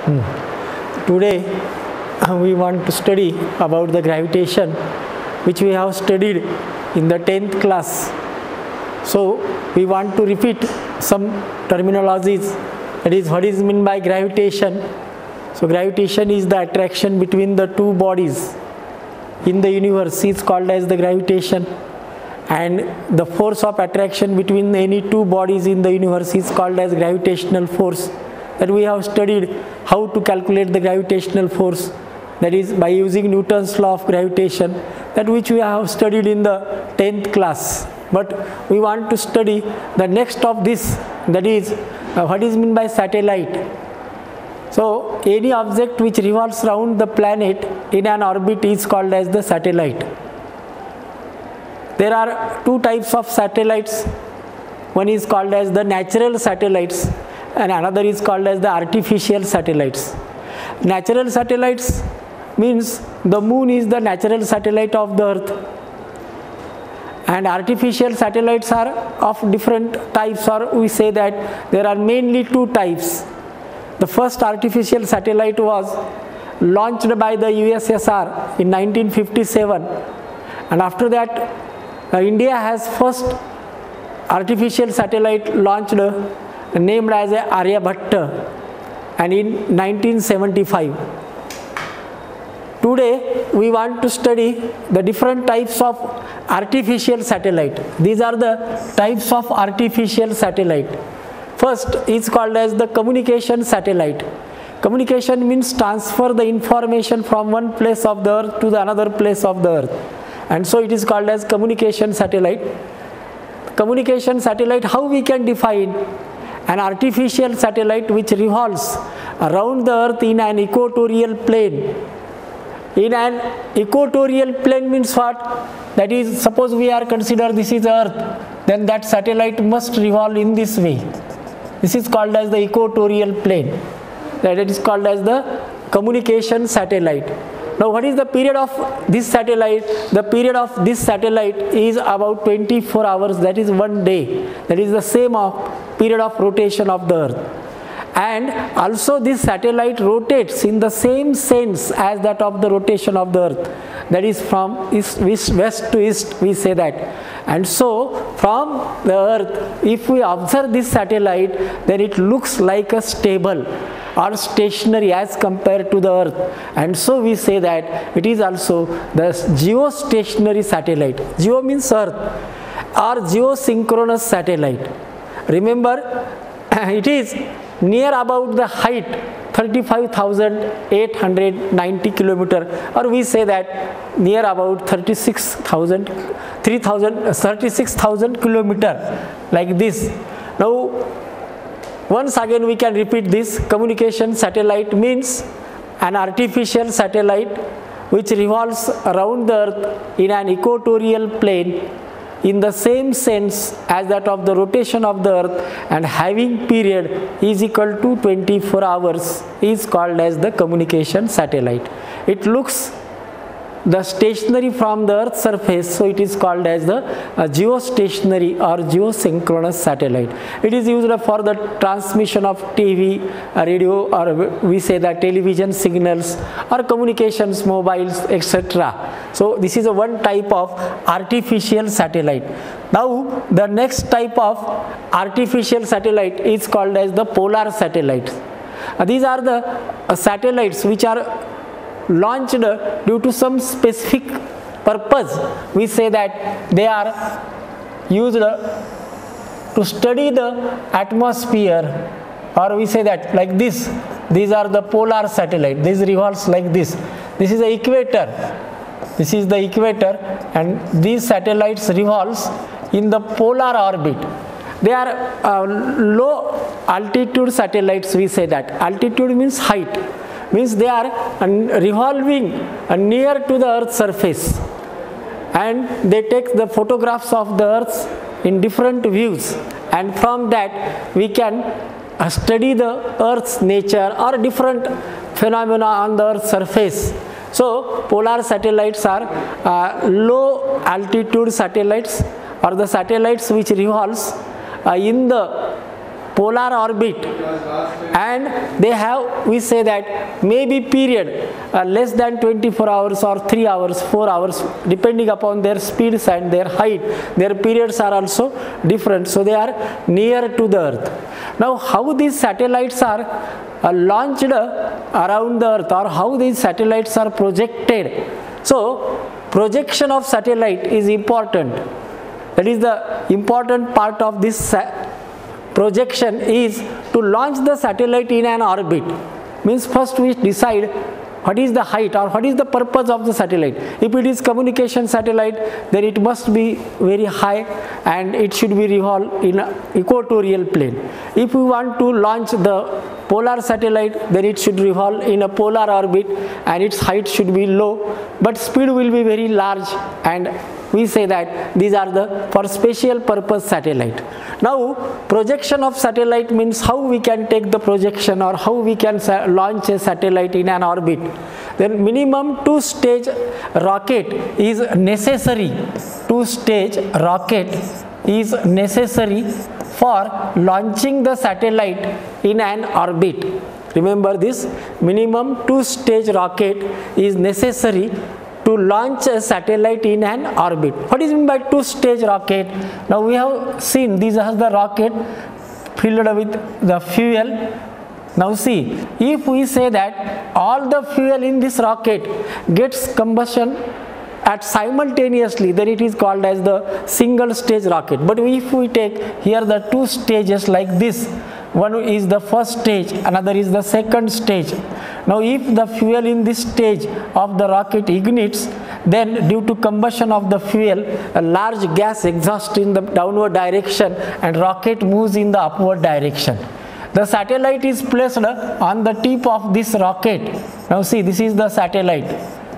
Today we want to study about the gravitation, which we have studied in the 10th class. So we want to repeat some terminologies, that is what is meant by gravitation. So gravitation is the attraction between the two bodies in the universe is called as the gravitation, and the force of attraction between any two bodies in the universe is called as gravitational force. That we have studied how to calculate the gravitational force, that is by using Newton's law of gravitation, that which we have studied in the 10th class. But we want to study the next of this, that is what is meant by satellite. So any object which revolves around the planet in an orbit is called as the satellite. There are two types of satellites. One is called as the natural satellites and another is called as the artificial satellites. Natural satellites means the moon is the natural satellite of the earth, and artificial satellites are of different types, or we say that there are mainly two types. The first artificial satellite was launched by the USSR in 1957, and after that India has first artificial satellite launched named as Aryabhatta, and in 1975. Today we want to study the different types of artificial satellite. These are the types of artificial satellite. First is called as the communication satellite. Communication means transfer the information from one place of the earth to the another place of the earth, and so it is called as communication satellite. Communication satellite, how we can define? An artificial satellite which revolves around the earth in an equatorial plane. In an equatorial plane means what? That is, suppose we are consider this is earth, then that satellite must revolve in this way. This is called as the equatorial plane. That is called as the communication satellite. Now what is the period of this satellite? The period of this satellite is about 24 hours, that is 1 day. That is the same period of rotation of the earth. And also this satellite rotates in the same sense as that of the rotation of the earth. That is from west to east, we say that. And so from the earth, if we observe this satellite, then it looks like a stable or stationary as compared to the earth, and so we say that it is also the geostationary satellite. Geo means earth, or geosynchronous satellite. Remember, it is near about the height 35,890 kilometer, or we say that near about 36,000 kilometer, like this. Now once again we can repeat this. Communication satellite means an artificial satellite which revolves around the earth in an equatorial plane in the same sense as that of the rotation of the earth, and having period is equal to 24 hours is called as the communication satellite. It looks the stationary from the earth's surface, so it is called as the geostationary or geosynchronous satellite. It is used for the transmission of TV, radio, or we say that television signals, or communications, mobiles, etc. So this is a one type of artificial satellite. Now the next type of artificial satellite is called as the polar satellites. These are the satellites which are launched due to some specific purpose. We say that they are used to study the atmosphere, or we say that like this. These are the polar satellite. This revolves like this. This is the equator. This is the equator, and these satellites revolves in the polar orbit. They are low altitude satellites, we say that. Altitude means height. Means they are revolving near to the earth's surface, and they take the photographs of the earth in different views, and from that we can study the earth's nature or different phenomena on the earth's surface. So polar satellites are low altitude satellites, or the satellites which revolves in the polar orbit, and they have, we say that maybe period less than 24 hours or 3 hours, 4 hours, depending upon their speeds and their height. Their periods are also different, so they are near to the earth. Now how these satellites are launched around the earth, or how these satellites are projected. So projection of satellite is important. That is the important part of this projection, is to launch the satellite in an orbit. Means first we decide what is the height or what is the purpose of the satellite. If it is communication satellite, then it must be very high and it should be revolved in an equatorial plane. If we want to launch the polar satellite, then it should revolve in a polar orbit and its height should be low, but speed will be very large, and we say that these are the for special purpose satellite. Now projection of satellite means how we can take the projection or how we can launch a satellite in an orbit. Then minimum 2-stage rocket is necessary. 2-stage rocket is necessary for launching the satellite in an orbit. Remember this, minimum 2-stage rocket is necessary to launch a satellite in an orbit. What is meant by 2-stage rocket? Now we have seen this as the rocket filled with the fuel. Now see, if we say that all the fuel in this rocket gets combustion at simultaneously, then it is called as the single stage rocket. But if we take here the 2 stages like this, one is the first stage, another is the second stage. Now if the fuel in this stage of the rocket ignites, then due to combustion of the fuel, a large gas exhausts in the downward direction and rocket moves in the upward direction. The satellite is placed on the tip of this rocket. Now see, this is the satellite.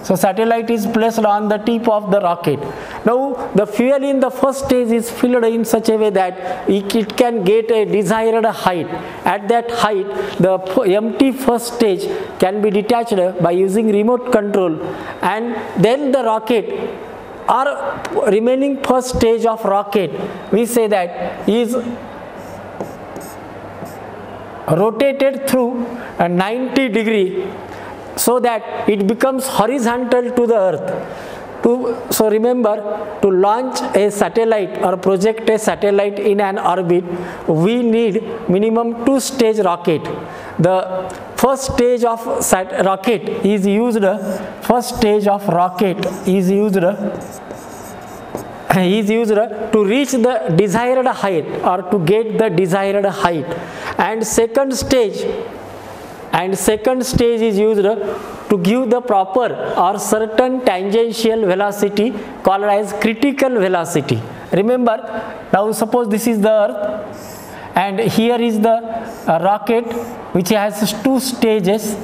So satellite is placed on the tip of the rocket. Now the fuel in the first stage is filled in such a way that it can get a desired height. At that height, the empty first stage can be detached by using remote control, and then the rocket or remaining first stage of rocket, we say that is rotated through a 90 degree so that it becomes horizontal to the earth. So remember, to launch a satellite or project a satellite in an orbit, we need minimum 2-stage rocket. The first stage of rocket is used, first stage of rocket is used to reach the desired height or to get the desired height, and second stage is used to give the proper or certain tangential velocity called as critical velocity. Remember, now suppose this is the earth and here is the rocket which has 2 stages.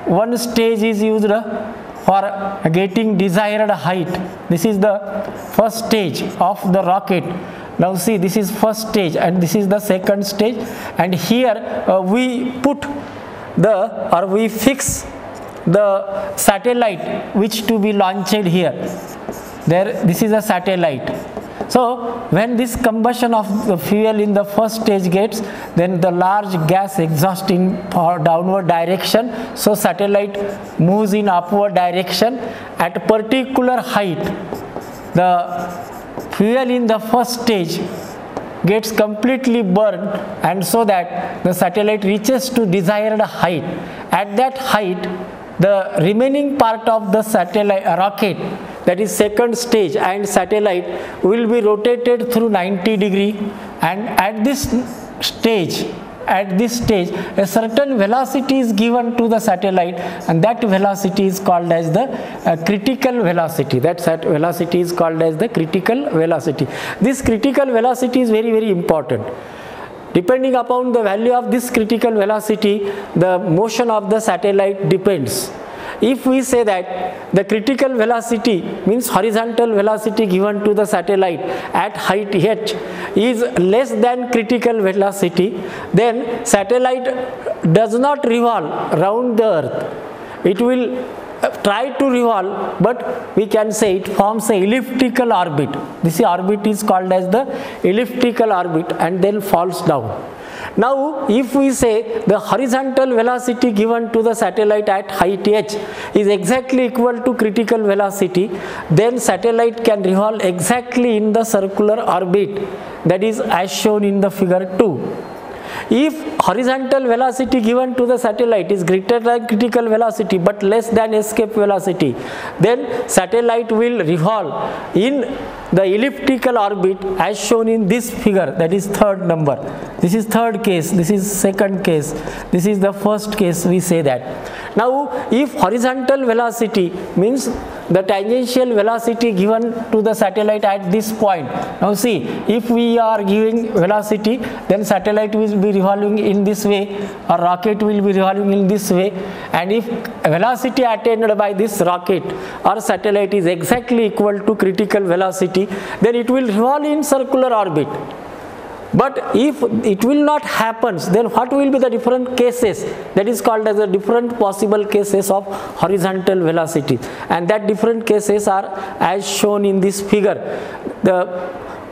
One stage is used for getting desired height. This is the first stage of the rocket. Now see, this is first stage and this is the second stage, and here we put we fix the satellite which to be launched here. This is a satellite. So when this combustion of the fuel in the first stage gets, then the large gas exhausts in downward direction, so satellite moves in upward direction. At a particular height, the fuel in the first stage gets completely burned, and so that the satellite reaches to desired height. At that height, the remaining part of the satellite rocket, that is second stage and satellite, will be rotated through 90 degree, and at this stage a certain velocity is given to the satellite, and that velocity is called as the critical velocity. That velocity is called as the critical velocity. This critical velocity is very, very important. Depending upon the value of this critical velocity, the motion of the satellite depends. If we say that the critical velocity means horizontal velocity given to the satellite at height h is less than critical velocity, then satellite does not revolve around the earth. It will try to revolve, but we can say it forms an elliptical orbit. This orbit is called as the elliptical orbit and then falls down. Now if we say the horizontal velocity given to the satellite at height h is exactly equal to critical velocity, then satellite can revolve exactly in the circular orbit, that is as shown in the figure 2. If horizontal velocity given to the satellite is greater than critical velocity but less than escape velocity, then satellite will revolve in the elliptical orbit as shown in this figure, that is third number. This is third case, this is second case, this is the first case, we say that. Now if horizontal velocity means the tangential velocity given to the satellite at this point. Now see, if we are giving velocity, then satellite will be revolving in this way, or rocket will be revolving in this way, and if velocity attained by this rocket or satellite is exactly equal to critical velocity, then it will revolve in circular orbit. But if it will not happen, then what will be the different cases? That is called as the different possible cases of horizontal velocity, and that different cases are as shown in this figure. The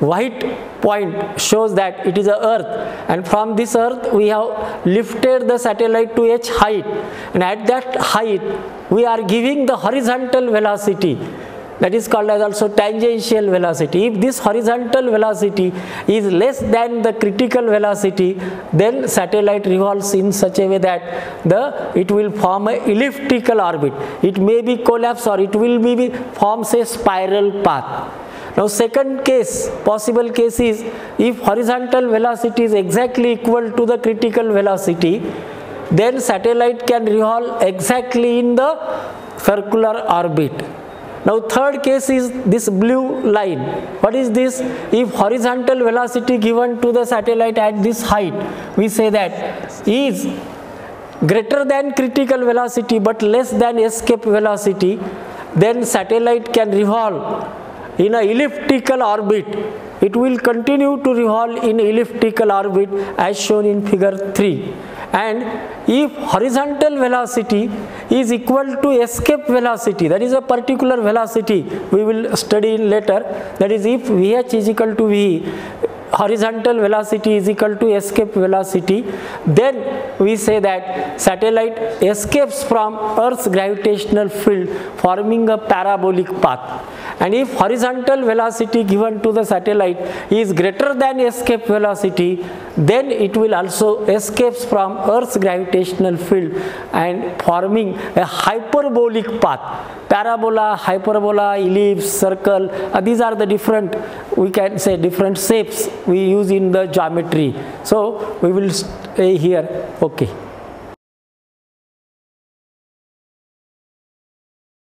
white point shows that it is a earth, and from this earth we have lifted the satellite to h height, and at that height we are giving the horizontal velocity, that is called as also tangential velocity. If this horizontal velocity is less than the critical velocity, then satellite revolves in such a way that it will form a elliptical orbit. It may be collapse, or it will be forms a spiral path. Now second case, possible case is if horizontal velocity is exactly equal to the critical velocity, then satellite can revolve exactly in the circular orbit. Now third case is this blue line. What is this? If horizontal velocity given to the satellite at this height, we say that is greater than critical velocity but less than escape velocity, then satellite can revolve in an elliptical orbit. It will continue to revolve in elliptical orbit as shown in figure 3. And if horizontal velocity is equal to escape velocity, that is a particular velocity we will study in later, that is if Vh is equal to V, horizontal velocity is equal to escape velocity, then we say that satellite escapes from Earth's gravitational field, forming a parabolic path. And if horizontal velocity given to the satellite is greater than escape velocity, then it will also escapes from Earth's gravitational field and forming a hyperbolic path. Parabola, hyperbola, ellipse, circle, these are the different, we can say different shapes we use in the geometry. So we will stay here. Okay.